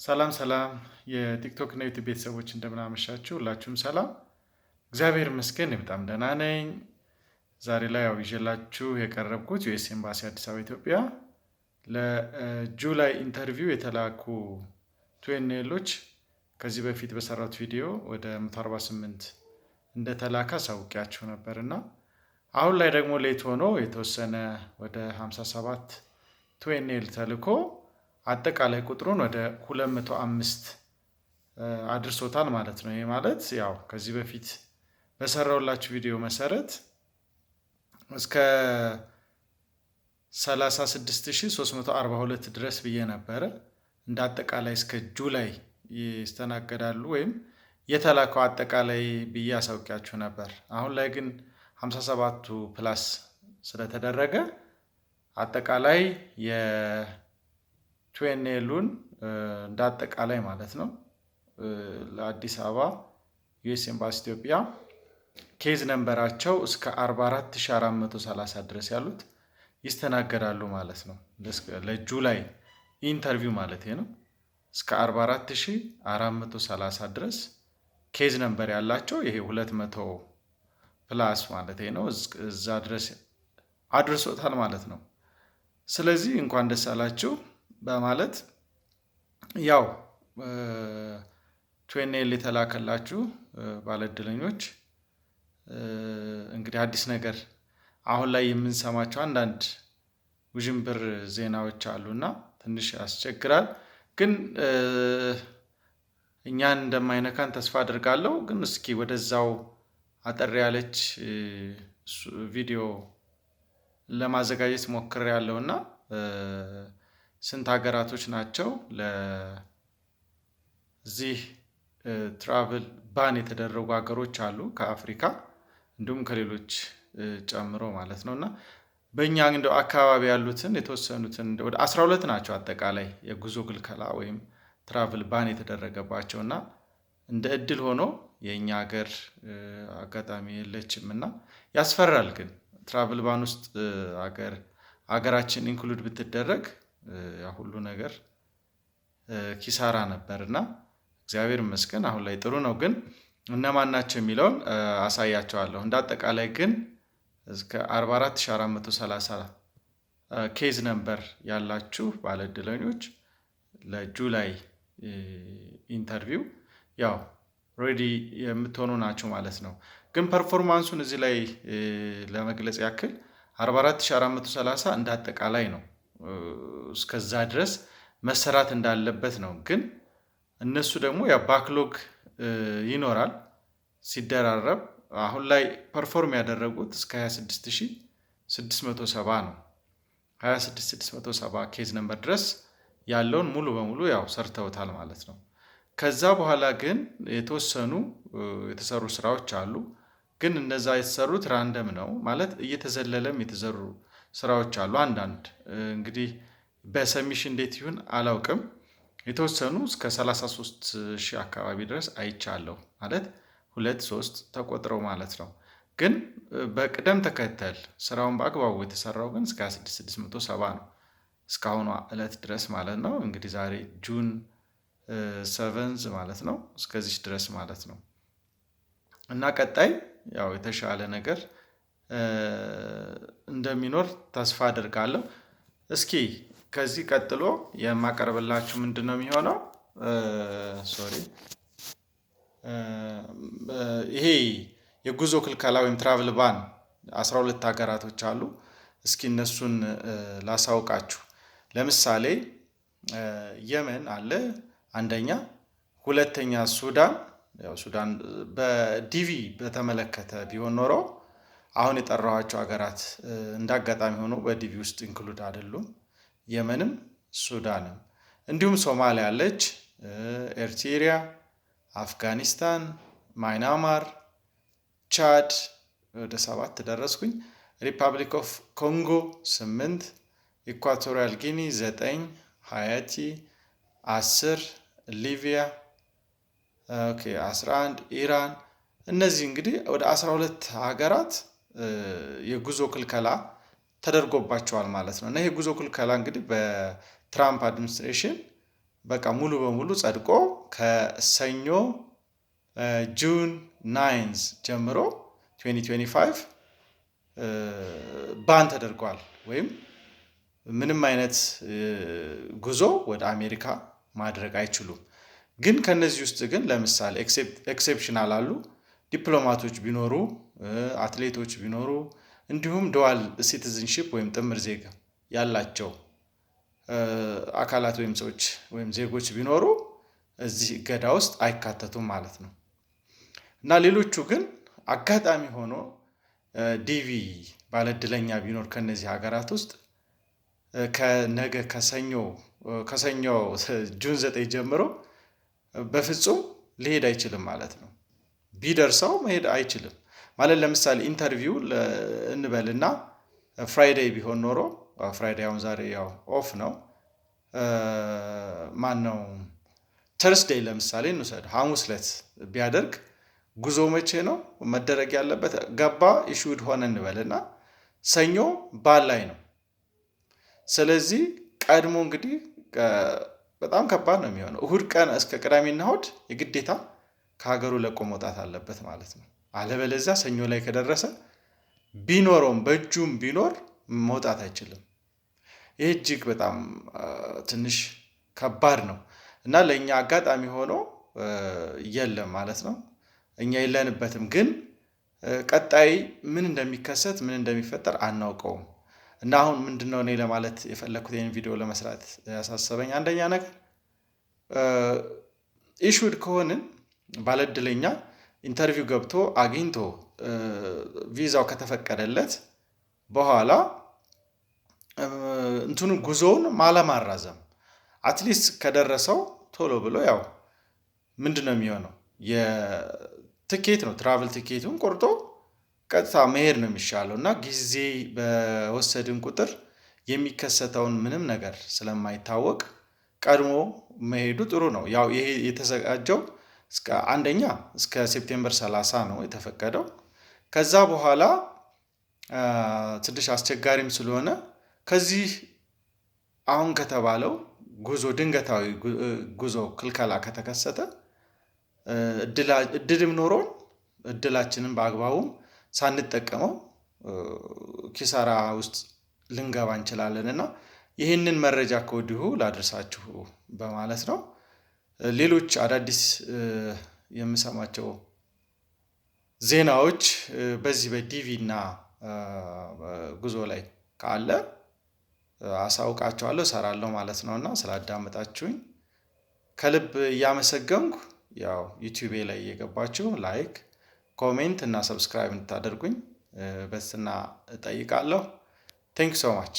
ሰላም ሰላም የቲክቶክ እና ዩቲዩብ ቤተሰቦች እንደምን አመሻችሁ። ሁላችሁም ሰላም፣ እግዚአብሔር ይመስገን እኔ በጣም ደህና ነኝ። ዛሬ ላይ ያው ይዤላችሁ የቀረብኩት ዩኤስ ኤምባሲ አዲስ አበባ ኢትዮጵያ ለጁላይ ኢንተርቪው የተላኩ ቱኤንኤሎች ከዚህ በፊት በሰራሁት ቪዲዮ ወደ 148 እንደተላከ አሳውቂያችሁ ነበር እና አሁን ላይ ደግሞ ሌት ሆኖ የተወሰነ ወደ 57 ቱኤንኤል ተልኮ አጠቃላይ ቁጥሩን ወደ 205 አድርሶታል ማለት ነው። ይሄ ማለት ያው ከዚህ በፊት በሰራውላችሁ ቪዲዮ መሰረት እስከ 36342 ድረስ ብዬ ነበረ እንደ አጠቃላይ እስከ ጁላይ ይስተናገዳሉ ወይም የተላከው አጠቃላይ ብዬ አሳውቂያችሁ ነበር። አሁን ላይ ግን 57ቱ ፕላስ ስለተደረገ አጠቃላይ የቱኤንኤሉን እንደ አጠቃላይ ማለት ነው ለአዲስ አበባ ዩኤስ ኤምባሲ ኢትዮጵያ ኬዝ ነምበራቸው እስከ 44430 ድረስ ያሉት ይስተናገዳሉ ማለት ነው። ለጁላይ ኢንተርቪው ማለት ነው። እስከ 44430 ድረስ ኬዝ ነምበር ያላቸው ይሄ 200 ፕላስ ማለት ነው እዛ ድረስ አድርሶታል ማለት ነው። ስለዚህ እንኳን ደስ አላችሁ በማለት ያው ቱኤንኤል የተላከላችሁ ባለእድለኞች እንግዲህ አዲስ ነገር አሁን ላይ የምንሰማቸው አንዳንድ ውዥንብር ዜናዎች አሉና ትንሽ ያስቸግራል። ግን እኛን እንደማይነካን ተስፋ አድርጋለሁ። ግን እስኪ ወደዛው አጠር ያለች ቪዲዮ ለማዘጋጀት ሞክሬያለሁና ስንት ሀገራቶች ናቸው ለዚህ ትራቭል ባን የተደረጉ ሀገሮች አሉ ከአፍሪካ እንዲሁም ከሌሎች ጨምሮ ማለት ነው። እና በእኛ እንደው አካባቢ ያሉትን የተወሰኑትን ወደ 12 ናቸው አጠቃላይ የጉዞ ክልከላ ወይም ትራቭል ባን የተደረገባቸው እና እንደ እድል ሆኖ የእኛ ሀገር አጋጣሚ የለችም እና ያስፈራል። ግን ትራቭል ባን ውስጥ ሀገራችን ኢንክሉድ ብትደረግ ሁሉ ነገር ኪሳራ ነበርና እግዚአብሔር ይመስገን አሁን ላይ ጥሩ ነው። ግን እነማን ናቸው የሚለውን አሳያቸዋለሁ። እንደ አጠቃላይ ግን እስከ 44430 ኬዝ ነምበር ያላችሁ ባለእድለኞች ለጁላይ ኢንተርቪው ያው ሬዲ የምትሆኑ ናቸው ማለት ነው። ግን ፐርፎርማንሱን እዚህ ላይ ለመግለጽ ያክል 44430 እንደ አጠቃላይ ነው። እስከዛ ድረስ መሰራት እንዳለበት ነው። ግን እነሱ ደግሞ ያ ባክሎግ ይኖራል ሲደራረብ አሁን ላይ ፐርፎርም ያደረጉት እስከ 26670 ነው። 26670 ኬዝ ነምበር ድረስ ያለውን ሙሉ በሙሉ ያው ሰርተውታል ማለት ነው። ከዛ በኋላ ግን የተወሰኑ የተሰሩ ስራዎች አሉ። ግን እነዛ የተሰሩት ራንደም ነው ማለት እየተዘለለም የተዘሩ ስራዎች አሉ። አንዳንድ እንግዲህ በሰሚሽን እንዴት ይሁን አላውቅም። የተወሰኑ እስከ 33,000 አካባቢ ድረስ አይቻለሁ ማለት 2-3 ተቆጥረው ማለት ነው። ግን በቅደም ተከተል ስራውን በአግባቡ የተሰራው ግን እስከ 26670 ነው እስካሁኗ እለት ድረስ ማለት ነው። እንግዲህ ዛሬ ጁን 7 ማለት ነው እስከዚህ ድረስ ማለት ነው። እና ቀጣይ ያው የተሻለ ነገር እንደሚኖር ተስፋ አድርጋለሁ። እስኪ ከዚህ ቀጥሎ የማቀርብላችሁ ምንድነው የሚሆነው? ይሄ የጉዞ ክልከላ ወይም ትራቭል ባን 12 ሀገራቶች አሉ። እስኪ እነሱን ላሳውቃችሁ። ለምሳሌ የመን አለ አንደኛ፣ ሁለተኛ ሱዳን። ያው ሱዳን በዲቪ በተመለከተ ቢሆን ኖሮ አሁን የጠራኋቸው ሀገራት እንዳጋጣሚ ሆኖ በዲቪ ውስጥ ኢንክሉድ አይደሉም። የመንም ሱዳንም እንዲሁም ሶማሊያ አለች፣ ኤርትሪያ፣ አፍጋኒስታን፣ ማይናማር፣ ቻድ ወደ 7 ደረስኩኝ። ሪፐብሊክ ኦፍ ኮንጎ 8፣ ኢኳቶሪያል ጊኒ 9፣ ሃይቲ 10፣ ሊቢያ 11፣ ኢራን። እነዚህ እንግዲህ ወደ 12 ሀገራት የጉዞ ክልከላ ተደርጎባቸዋል ማለት ነው። እና ይሄ ጉዞ ክልከላ እንግዲህ በትራምፕ አድሚኒስትሬሽን በቃ ሙሉ በሙሉ ጸድቆ ከሰኞ ጁን 9 ጀምሮ 2025 ባን ተደርጓል። ወይም ምንም አይነት ጉዞ ወደ አሜሪካ ማድረግ አይችሉም። ግን ከነዚህ ውስጥ ግን ለምሳሌ ኤክሴፕሽናል አሉ። ዲፕሎማቶች ቢኖሩ፣ አትሌቶች ቢኖሩ፣ እንዲሁም ዱዋል ሲቲዝንሺፕ ወይም ጥምር ዜጋ ያላቸው አካላት ወይም ሰዎች ወይም ዜጎች ቢኖሩ እዚህ እገዳ ውስጥ አይካተቱም ማለት ነው። እና ሌሎቹ ግን አጋጣሚ ሆኖ ዲቪ ባለእድለኛ ቢኖር ከነዚህ ሀገራት ውስጥ ከነገ ከሰኞ ጁን 9 ጀምሮ በፍጹም ሊሄድ አይችልም ማለት ነው። ቢደርሰው መሄድ አይችልም ማለት ለምሳሌ ኢንተርቪው እንበልና ፍራይዴይ ቢሆን ኖሮ ፍራይዴይ አሁን ዛሬ ያው ኦፍ ነው። ማን ነው ተርስዴይ ለምሳሌ እንውሰድ፣ ሐሙስ ዕለት ቢያደርግ ጉዞ መቼ ነው መደረግ ያለበት? ገባ ኢሹድ ሆነ እንበልና ሰኞ ባል ላይ ነው። ስለዚህ ቀድሞ እንግዲህ በጣም ከባድ ነው የሚሆነው። እሁድ ቀን እስከ ቅዳሜና እሁድ የግዴታ ከሀገሩ ለቆ መውጣት አለበት ማለት ነው። አለበለዚያ ሰኞ ላይ ከደረሰ ቢኖረውም በእጁም ቢኖር መውጣት አይችልም። ይህ እጅግ በጣም ትንሽ ከባድ ነው እና ለእኛ አጋጣሚ ሆኖ የለም ማለት ነው። እኛ የለንበትም፣ ግን ቀጣይ ምን እንደሚከሰት ምን እንደሚፈጠር አናውቀውም። እና አሁን ምንድነው እኔ ለማለት የፈለግኩት ይህን ቪዲዮ ለመስራት ያሳሰበኝ አንደኛ ነገር ኢሹድ ከሆንን ባለእድለኛ ኢንተርቪው ገብቶ አግኝቶ ቪዛው ከተፈቀደለት በኋላ እንትኑ ጉዞውን ማለማራዘም አትሊስት ከደረሰው ቶሎ ብሎ ያው ምንድነው የሚሆነው የትኬት ነው ትራቭል ትኬቱን ቆርጦ ቀጥታ መሄድ ነው የሚሻለው። እና ጊዜ በወሰድን ቁጥር የሚከሰተውን ምንም ነገር ስለማይታወቅ ቀድሞ መሄዱ ጥሩ ነው። ያው ይሄ የተዘጋጀው እስከ ሴፕቴምበር 30 ነው የተፈቀደው። ከዛ በኋላ ትንሽ አስቸጋሪም ስለሆነ ከዚህ አሁን ከተባለው ጉዞ ድንገታዊ ጉዞ ክልከላ ከተከሰተ እድልም ኖሮን እድላችንን በአግባቡ ሳንጠቀመው ኪሳራ ውስጥ ልንገባ እንችላለን እና ይህንን መረጃ ከወዲሁ ላድርሳችሁ በማለት ነው። ሌሎች አዳዲስ የምሰማቸው ዜናዎች በዚህ በዲቪ እና ጉዞ ላይ ካለ አሳውቃችኋለሁ፣ እሰራለሁ ማለት ነው። እና ስላዳመጣችሁኝ ከልብ እያመሰገንኩ ያው ዩቲዩቤ ላይ እየገባችሁ ላይክ፣ ኮሜንት እና ሰብስክራይብ እንድታደርጉኝ በትህትና እጠይቃለሁ። ቴንክ ሶ ማች